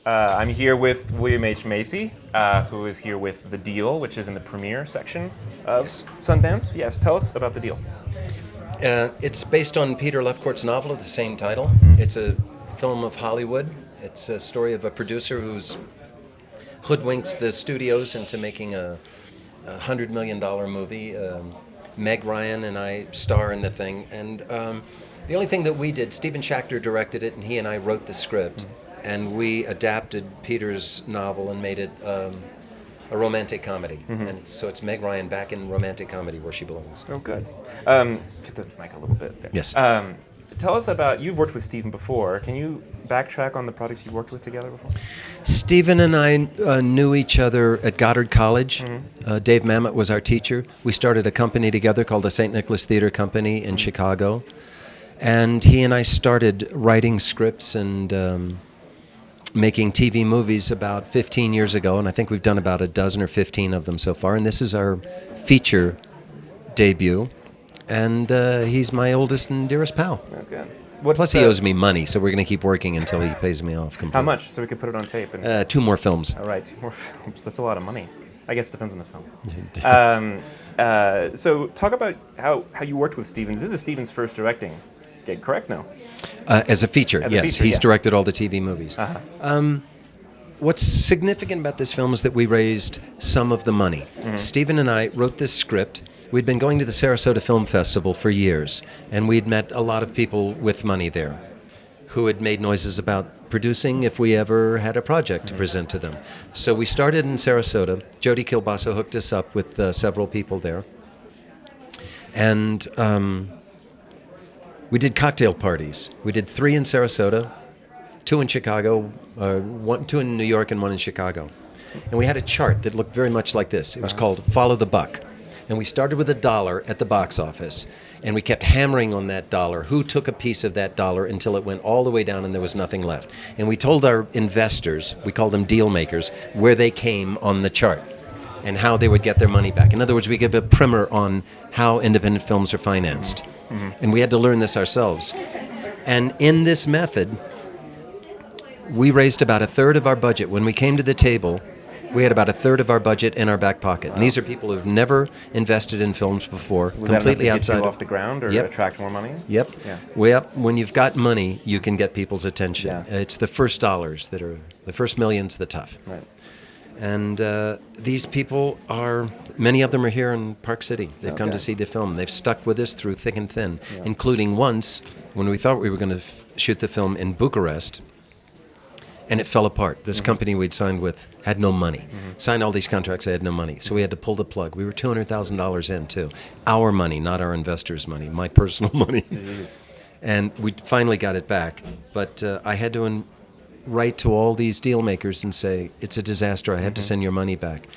I'm here with William H. Macy, who is here with The Deal, which is in the premiere section of Sundance. Yes, tell us about The Deal. It's based on Peter Lefcourt's novel of the same title. It's a film of Hollywood. It's a story of a producer who's hoodwinks the studios into making a $100 million movie. Meg Ryan and I star in the thing. And the only thing that we did, Stephen Schachter directed it, and he and I wrote the script. And we adapted Peter's novel and made it a romantic comedy. And so it's Meg Ryan back in romantic comedy where she belongs. Oh, good. Get the mic a little bit there. Yes. Tell us about, you've worked with Stephen before. Can you backtrack on the projects you've worked with together before? Stephen and I knew each other at Goddard College. Dave Mamet was our teacher. We started a company together called the St. Nicholas Theater Company in Chicago. And he and I started writing scripts and making TV movies about 15 years ago, and I think we've done about a dozen or 15 of them so far, and this is our feature debut, and he's my oldest and dearest pal. Okay. Plus he owes me money, so we're going to keep working until he pays me off completely. How much, so we could put it on tape? And 2 more films. All right, 2 more films. That's a lot of money. I guess it depends on the film. So talk about how you worked with Stephen. This is Stephen's first directing gig, correct? No? As a feature, As a yes. feature, He's yeah. directed all the TV movies. What's significant about this film is that we raised some of the money. Stephen and I wrote this script. We'd been going to the Sarasota Film Festival for years, and we'd met a lot of people with money there who had made noises about producing if we ever had a project to present to them. So we started in Sarasota. Jody Kilbasso hooked us up with several people there. And we did cocktail parties. We did 3 in Sarasota, 2 in Chicago, 2 in New York and 1 in Chicago. And we had a chart that looked very much like this. It was called Follow the Buck. And we started with $1 at the box office. And we kept hammering on that dollar. Who took a piece of that dollar until it went all the way down and there was nothing left. And we told our investors, we called them deal makers, where they came on the chart and how they would get their money back. In other words, we give a primer on how independent films are financed. And we had to learn this ourselves. And in this method, we raised about 1/3 of our budget. When we came to the table, we had about 1/3 of our budget in our back pocket. And these are people who've never invested in films before, Was completely that outside get you off the ground or attract more money? Yep. Yeah. Well, when you've got money, you can get people's attention. Yeah. It's the first dollars that are, the first millions that tough. Right. And these people are, many of them are here in Park City. They've come to see the film. They've stuck with us through thick and thin, including once when we thought we were going to shoot the film in Bucharest, and it fell apart. This company we'd signed with had no money. Signed all these contracts, they had no money. So we had to pull the plug. We were $200,000 in, too. Our money, not our investors' money, my personal money. And we finally got it back. But I had to write to all these deal makers and say, it's a disaster, I have to send your money back.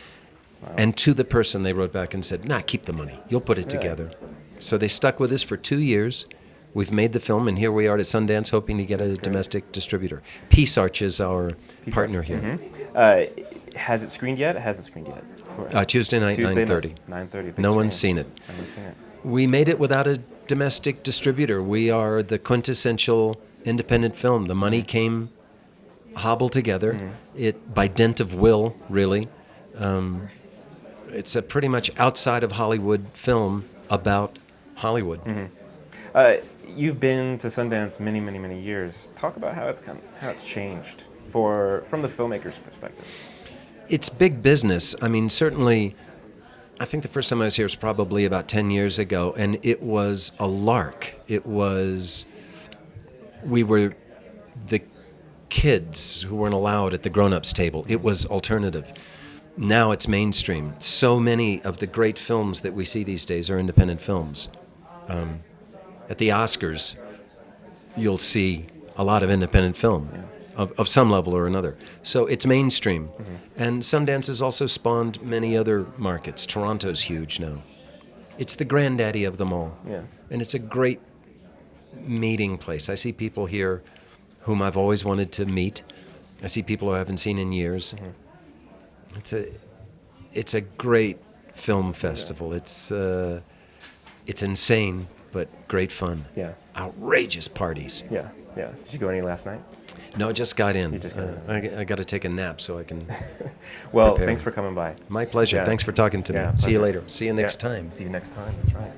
Wow. And to the person, they wrote back and said, nah, keep the money. You'll put it together. So they stuck with us for 2 years. We've made the film, and here we are at Sundance hoping to get a domestic distributor. Peace Arch is our partner here. Has it screened yet? It hasn't screened yet. Tuesday night, 9:30. 9:30. No one's seen it. I haven't seen it. We made it without a domestic distributor. We are the quintessential independent film. The money came hobbled together. It by dint of will, really. It's a pretty much outside of Hollywood film about Hollywood. You've been to Sundance many, many, many years. Talk about how it's changed from the filmmaker's perspective. It's big business. I mean, certainly, I think the first time I was here was probably about 10 years ago, and it was a lark. We were the kids who weren't allowed at the grown-ups table. It was alternative. Now it's mainstream. So many of the great films that we see these days are independent films. At the Oscars, you'll see a lot of independent film of some level or another. So it's mainstream. And Sundance has also spawned many other markets. Toronto's huge now. It's the granddaddy of them all. Yeah. And it's a great meeting place. I see people here whom I've always wanted to meet. I see people who I haven't seen in years. It's a great film festival. It's insane, but great fun. Yeah. Outrageous parties. Yeah. Did you go any last night? No, I just got in. You just got in. I got to take a nap so I can. Well, prepare. thanks for coming by. My pleasure. Yeah. Thanks for talking to me. Yeah, See you pleasure. later. See you next Yeah. time. See you next time. That's right.